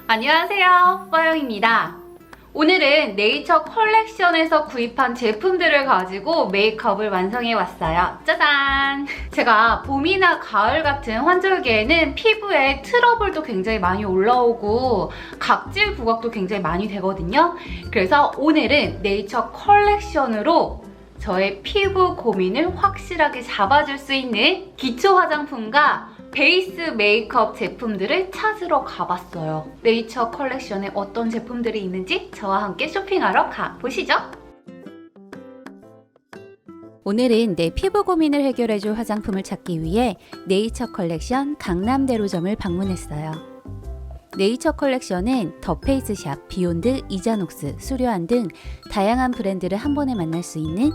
안녕하세요, 뻐영입니다. 오늘은 네이처 컬렉션에서 구입한 제품들을 가지고 메이크업을 완성해 왔어요. 짜잔! 제가 봄이나 가을 같은 환절기에는 피부에 트러블도 굉장히 많이 올라오고 각질 부각도 굉장히 많이 되거든요. 그래서 오늘은 네이처 컬렉션으로 저의 피부 고민을 확실하게 잡아줄 수 있는 기초 화장품과 베이스 메이크업 제품들을 찾으러 가봤어요. 네이처 컬렉션에 어떤 제품들이 있는지 저와 함께 쇼핑하러 가보시죠. 오늘은 내 피부 고민을 해결해줄 화장품을 찾기 위해 네이처 컬렉션 강남대로점을 방문했어요. 네이처 컬렉션은 더 페이스샵, 비욘드, 이자녹스, 수려한 등 다양한 브랜드를 한 번에 만날 수 있는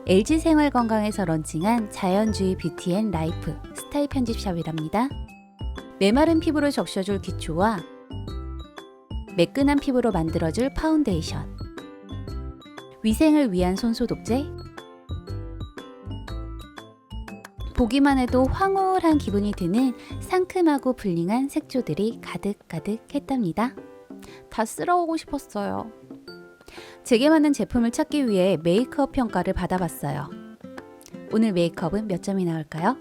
LG생활건강에서 런칭한 자연주의 뷰티앤라이프 스타일 편집샵이랍니다. 메마른 피부를 적셔줄 기초와 매끈한 피부로 만들어줄 파운데이션, 위생을 위한 손소독제, 보기만 해도 황홀한 기분이 드는 상큼하고 블링한 색조들이 가득가득했답니다. 다 쓸어오고 싶었어요. 제게 맞는 제품을 찾기 위해 메이크업 평가를 받아봤어요. 오늘 메이크업은 몇 점이 나올까요?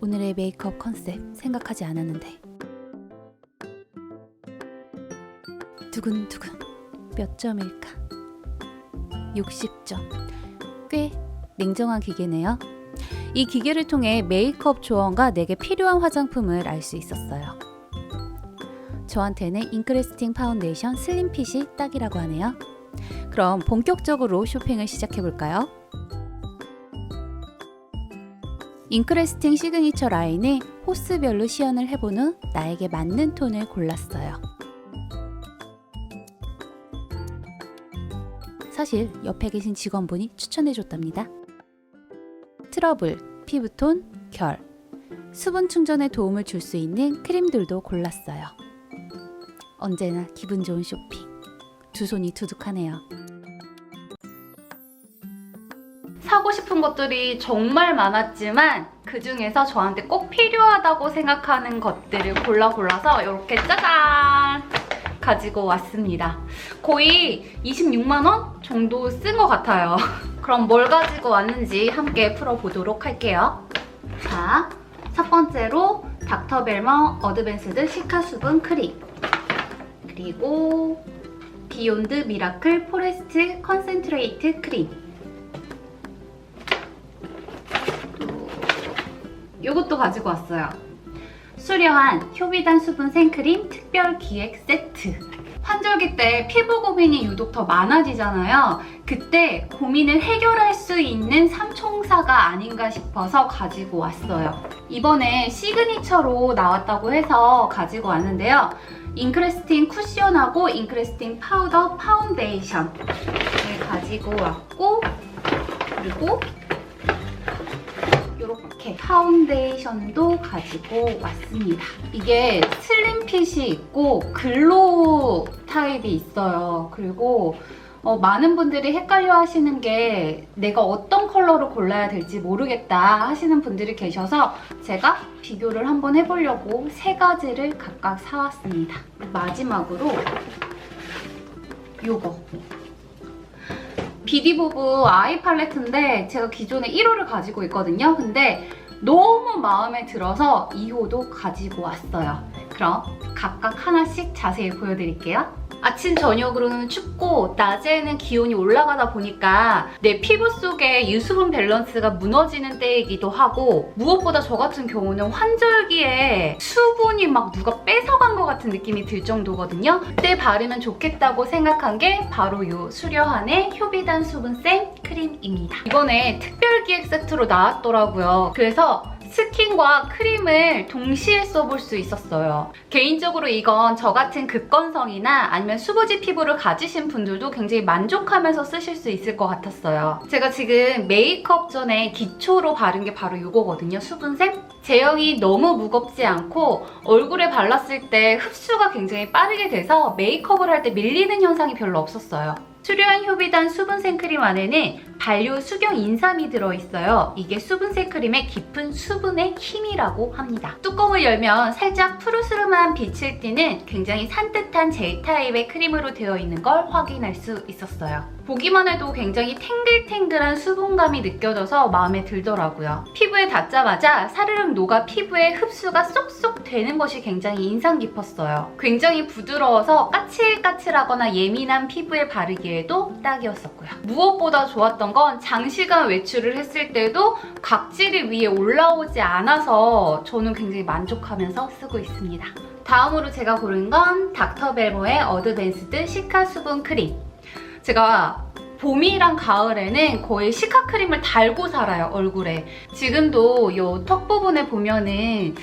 오늘의 메이크업 컨셉 생각하지 않았는데 두근두근 몇 점일까? 60점. 꽤 냉정한 기계네요. 이 기계를 통해 메이크업 조언과 내게 필요한 화장품을 알 수 있었어요. 저한테는 잉크래스팅 파운데이션 슬림핏이 딱이라고 하네요. 그럼 본격적으로 쇼핑을 시작해볼까요? 잉크래스팅 시그니처 라인에 호스별로 시연을 해본 후 나에게 맞는 톤을 골랐어요. 사실 옆에 계신 직원분이 추천해줬답니다. 트러블, 피부톤, 결, 수분 충전에 도움을 줄 수 있는 크림들도 골랐어요. 언제나 기분 좋은 쇼핑. 두 손이 두둑하네요. 사고 싶은 것들이 정말 많았지만 그 중에서 저한테 꼭 필요하다고 생각하는 것들을 골라서 이렇게 짜잔! 가지고 왔습니다. 거의 26만 원 정도 쓴 것 같아요. 그럼 뭘 가지고 왔는지 함께 풀어보도록 할게요. 자, 첫 번째로 닥터벨머 어드밴스드 시카 수분 크림, 그리고 비욘드 미라클 포레스트 컨센트레이트 크림, 또 이것도 가지고 왔어요. 수려한 효비단 수분 생크림 특별 기획 세트. 환절기 때 피부 고민이 유독 더 많아지잖아요. 그때 고민을 해결할 수 있는 삼총사가 아닌가 싶어서 가지고 왔어요. 이번에 시그니처로 나왔다고 해서 가지고 왔는데요. 잉크래스팅 쿠션하고 잉크래스팅 파우더 파운데이션을 가지고 왔고, 그리고 이렇게 파운데이션도 가지고 왔습니다. 이게 슬림핏이 있고 글로우 타입이 있어요. 그리고 많은 분들이 헷갈려 하시는 게 내가 어떤 컬러를 골라야 될지 모르겠다 하시는 분들이 계셔서 제가 비교를 한번 해보려고 세 가지를 각각 사왔습니다. 마지막으로 요거 비디보브 아이 팔레트인데 제가 기존에 1호를 가지고 있거든요. 근데 너무 마음에 들어서 2호도 가지고 왔어요. 그럼 각각 하나씩 자세히 보여드릴게요. 아침 저녁으로는 춥고 낮에는 기온이 올라가다 보니까 내 피부 속에 유수분 밸런스가 무너지는 때이기도 하고, 무엇보다 저 같은 경우는 환절기에 수분이 막 누가 뺏어간 것 같은 느낌이 들 정도거든요. 그때 바르면 좋겠다고 생각한 게 바로 이 수려한의 효비단 수분쌤 크림입니다. 이번에 특별기획 세트로 나왔더라고요. 그래서 스킨과 크림을 동시에 써볼 수 있었어요. 개인적으로 이건 저 같은 극건성이나 아니면 수부지 피부를 가지신 분들도 굉장히 만족하면서 쓰실 수 있을 것 같았어요. 제가 지금 메이크업 전에 기초로 바른 게 바로 이거거든요. 수분샘? 제형이 너무 무겁지 않고 얼굴에 발랐을 때 흡수가 굉장히 빠르게 돼서 메이크업을 할 때 밀리는 현상이 별로 없었어요. 수려한 효비단 수분 생크림 안에는 발효 수경 인삼이 들어있어요. 이게 수분색 크림의 깊은 수분의 힘이라고 합니다. 뚜껑을 열면 살짝 푸르스름한 빛을 띠는 굉장히 산뜻한 젤 타입의 크림으로 되어 있는 걸 확인할 수 있었어요. 보기만 해도 굉장히 탱글탱글한 수분감이 느껴져서 마음에 들더라고요. 피부에 닿자마자 사르륵 녹아 피부에 흡수가 쏙쏙 되는 것이 굉장히 인상 깊었어요. 굉장히 부드러워서 까칠까칠하거나 예민한 피부에 바르기에도 딱이었었고요. 무엇보다 좋았던 건 장시간 외출을 했을 때도 각질이 위에 올라오지 않아서 저는 굉장히 만족하면서 쓰고 있습니다. 다음으로 제가 고른 건 닥터벨모의 어드밴스드 시카 수분 크림. 제가 봄이랑 가을에는 거의 시카 크림을 달고 살아요, 얼굴에. 지금도 이 턱 부분에 보면은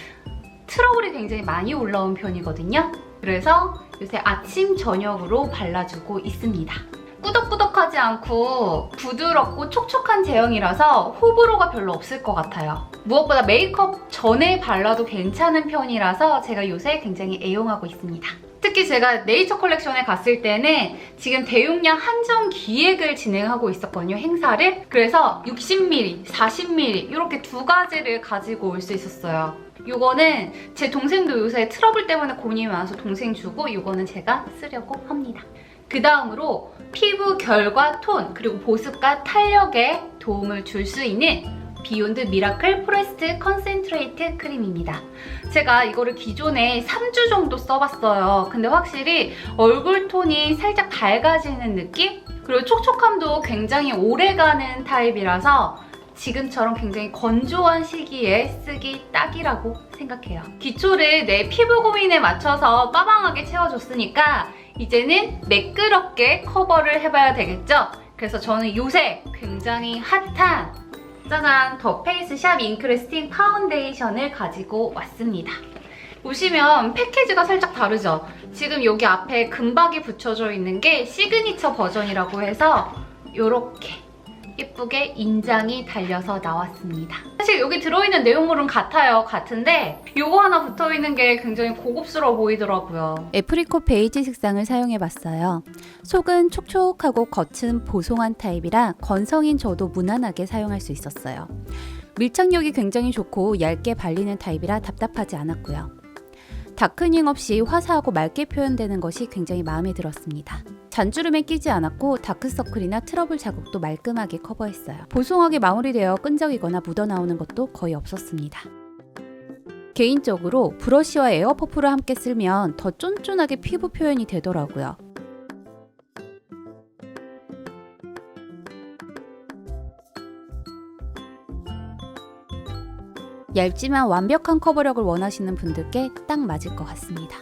트러블이 굉장히 많이 올라온 편이거든요. 그래서 요새 아침, 저녁으로 발라주고 있습니다. 꾸덕꾸덕하지 않고 부드럽고 촉촉한 제형이라서 호불호가 별로 없을 것 같아요. 무엇보다 메이크업 전에 발라도 괜찮은 편이라서 제가 요새 굉장히 애용하고 있습니다. 특히 제가 네이처 컬렉션에 갔을 때는 지금 대용량 한정 기획을 진행하고 있었거든요, 행사를. 그래서 60ml, 40ml 이렇게 두 가지를 가지고 올 수 있었어요. 이거는 제 동생도 요새 트러블 때문에 고민이 많아서 동생 주고, 이거는 제가 쓰려고 합니다. 그 다음으로 피부 결과 톤 그리고 보습과 탄력에 도움을 줄 수 있는 비욘드 미라클 포레스트 컨센트레이트 크림입니다. 제가 이거를 기존에 3주 정도 써봤어요. 근데 확실히 얼굴 톤이 살짝 밝아지는 느낌? 그리고 촉촉함도 굉장히 오래가는 타입이라서 지금처럼 굉장히 건조한 시기에 쓰기 딱이라고 생각해요. 기초를 내 피부 고민에 맞춰서 빠방하게 채워줬으니까 이제는 매끄럽게 커버를 해봐야 되겠죠? 그래서 저는 요새 굉장히 핫한 짜잔! 더 페이스 샵 잉크레스팅 파운데이션을 가지고 왔습니다. 보시면 패키지가 살짝 다르죠? 지금 여기 앞에 금박이 붙여져 있는 게 시그니처 버전이라고 해서 이렇게 예쁘게 인장이 달려서 나왔습니다. 사실 여기 들어있는 내용물은 같은데 이거 하나 붙어있는 게 굉장히 고급스러워 보이더라고요. 애프리콧 베이지 색상을 사용해봤어요. 속은 촉촉하고 겉은 보송한 타입이라 건성인 저도 무난하게 사용할 수 있었어요. 밀착력이 굉장히 좋고 얇게 발리는 타입이라 답답하지 않았고요. 다크닝 없이 화사하고 맑게 표현되는 것이 굉장히 마음에 들었습니다. 잔주름에 끼지 않았고 다크서클이나 트러블 자국도 말끔하게 커버했어요. 보송하게 마무리되어 끈적이거나 묻어나오는 것도 거의 없었습니다. 개인적으로 브러쉬와 에어 퍼프를 함께 쓰면 더 쫀쫀하게 피부 표현이 되더라고요. 얇지만 완벽한 커버력을 원하시는 분들께 딱 맞을 것 같습니다.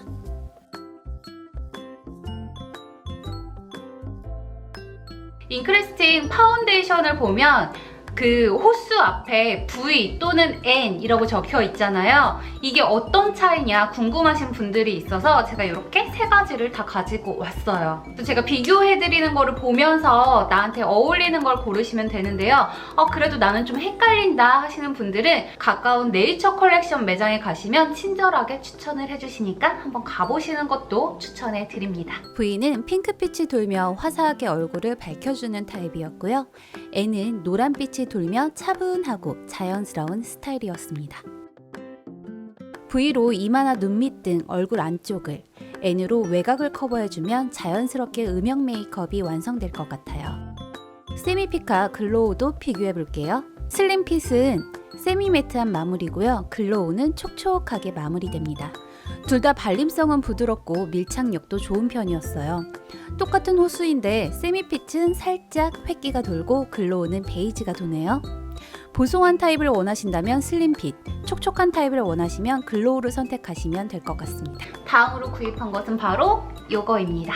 잉크레스팅 파운데이션을 보면 그 호수 앞에 V 또는 N이라고 적혀 있잖아요. 이게 어떤 차이냐 궁금하신 분들이 있어서 제가 이렇게 세 가지를 다 가지고 왔어요. 또 제가 비교해드리는 거를 보면서 나한테 어울리는 걸 고르시면 되는데요. 그래도 나는 좀 헷갈린다 하시는 분들은 가까운 네이처 컬렉션 매장에 가시면 친절하게 추천을 해주시니까 한번 가보시는 것도 추천해드립니다. V는 핑크빛이 돌며 화사하게 얼굴을 밝혀주는 타입이었고요. N은 노란빛이 돌며 차분하고 자연스러운 스타일이었습니다. V로 이마나 눈밑 등 얼굴 안쪽을, N으로 외곽을 커버해주면 자연스럽게 음영 메이크업이 완성될 것 같아요. 세미핏과 글로우도 비교해볼게요. 슬림핏은 세미매트한 마무리고요. 글로우는 촉촉하게 마무리됩니다. 둘 다 발림성은 부드럽고 밀착력도 좋은 편이었어요. 똑같은 호수인데 세미핏은 살짝 획기가 돌고 글로우는 베이지가 도네요. 보송한 타입을 원하신다면 슬림핏, 촉촉한 타입을 원하시면 글로우를 선택하시면 될 것 같습니다. 다음으로 구입한 것은 바로 이거입니다.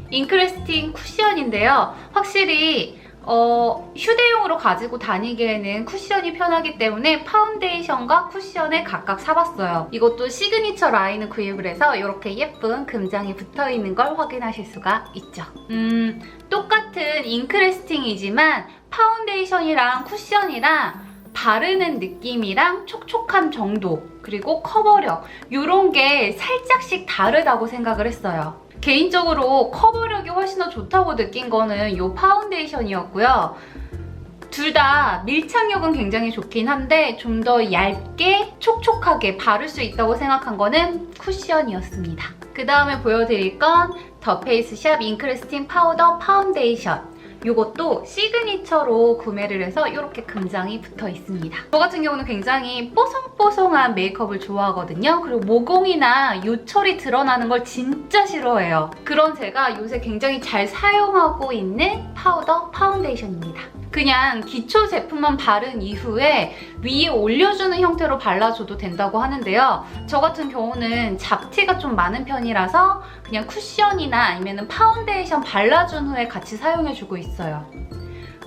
잉크레스팅 쿠션인데요. 확실히 휴대용으로 가지고 다니기에는 쿠션이 편하기 때문에 파운데이션과 쿠션을 각각 사봤어요. 이것도 시그니처 라인을 구입을 해서 이렇게 예쁜 금장이 붙어있는 걸 확인하실 수가 있죠. 똑같은 잉크레스팅이지만 파운데이션이랑 쿠션이랑 바르는 느낌이랑 촉촉함 정도 그리고 커버력 이런 게 살짝씩 다르다고 생각을 했어요. 개인적으로 커버력이 훨씬 더 좋다고 느낀 거는 이 파운데이션이었고요. 둘 다 밀착력은 굉장히 좋긴 한데 좀 더 얇게 촉촉하게 바를 수 있다고 생각한 거는 쿠션이었습니다. 그 다음에 보여드릴 건 더 페이스샵 잉크레스팅 파우더 파운데이션. 이것도 시그니처로 구매를 해서 이렇게 금장이 붙어 있습니다. 저 같은 경우는 굉장히 뽀송뽀송한 메이크업을 좋아하거든요. 그리고 모공이나 요철이 드러나는 걸 진짜 싫어해요. 그런 제가 요새 굉장히 잘 사용하고 있는 파우더 파운데이션입니다. 그냥 기초 제품만 바른 이후에 위에 올려주는 형태로 발라줘도 된다고 하는데요. 저 같은 경우는 잡티가 좀 많은 편이라서 그냥 쿠션이나 아니면 파운데이션 발라준 후에 같이 사용해주고 있어요.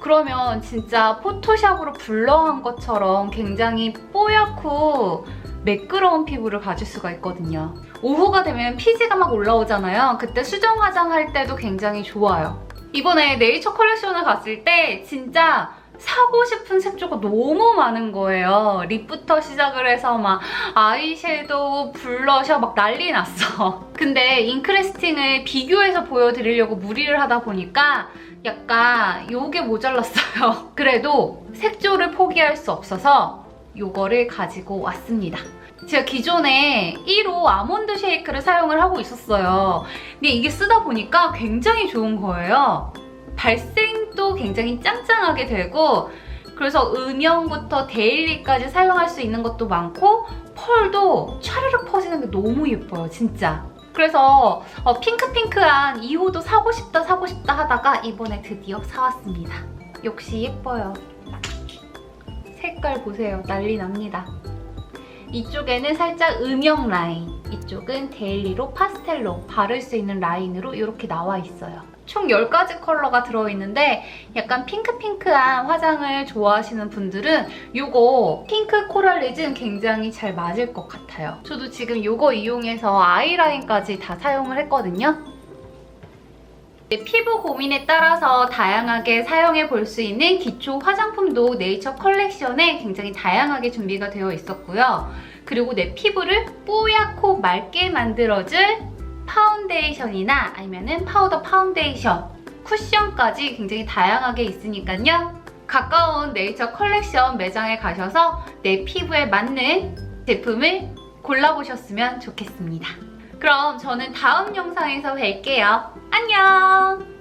그러면 진짜 포토샵으로 블러한 것처럼 굉장히 뽀얗고 매끄러운 피부를 가질 수가 있거든요. 오후가 되면 피지가 막 올라오잖아요. 그때 수정 화장할 때도 굉장히 좋아요. 이번에 네이처 컬렉션을 갔을 때 진짜 사고 싶은 색조가 너무 많은 거예요. 립부터 시작을 해서 막 아이섀도우, 블러셔 막 난리 났어. 근데 잉크레스팅을 비교해서 보여드리려고 무리를 하다 보니까 약간 요게 모자랐어요. 그래도 색조를 포기할 수 없어서 요거를 가지고 왔습니다. 제가 기존에 1호 아몬드 쉐이크를 사용을 하고 있었어요. 근데 이게 쓰다 보니까 굉장히 좋은 거예요. 발색도 굉장히 짱짱하게 되고 그래서 음영부터 데일리까지 사용할 수 있는 것도 많고 펄도 촤르륵 퍼지는 게 너무 예뻐요, 진짜. 그래서 핑크핑크한 2호도 사고 싶다 하다가 이번에 드디어 사왔습니다. 역시 예뻐요. 색깔 보세요. 난리 납니다. 이쪽에는 살짝 음영 라인, 이쪽은 데일리로 파스텔로 바를 수 있는 라인으로 이렇게 나와 있어요. 총 10가지 컬러가 들어있는데 약간 핑크핑크한 화장을 좋아하시는 분들은 이거 핑크 코랄리즘 굉장히 잘 맞을 것 같아요. 저도 지금 이거 이용해서 아이라인까지 다 사용을 했거든요. 피부 고민에 따라서 다양하게 사용해 볼 수 있는 기초 화장품도 네이처 컬렉션에 굉장히 다양하게 준비가 되어 있었고요. 그리고 내 피부를 뽀얗고 맑게 만들어줄 파운데이션이나 아니면은 파우더 파운데이션, 쿠션까지 굉장히 다양하게 있으니까요. 가까운 네이처 컬렉션 매장에 가셔서 내 피부에 맞는 제품을 골라보셨으면 좋겠습니다. 그럼 저는 다음 영상에서 뵐게요. 안녕!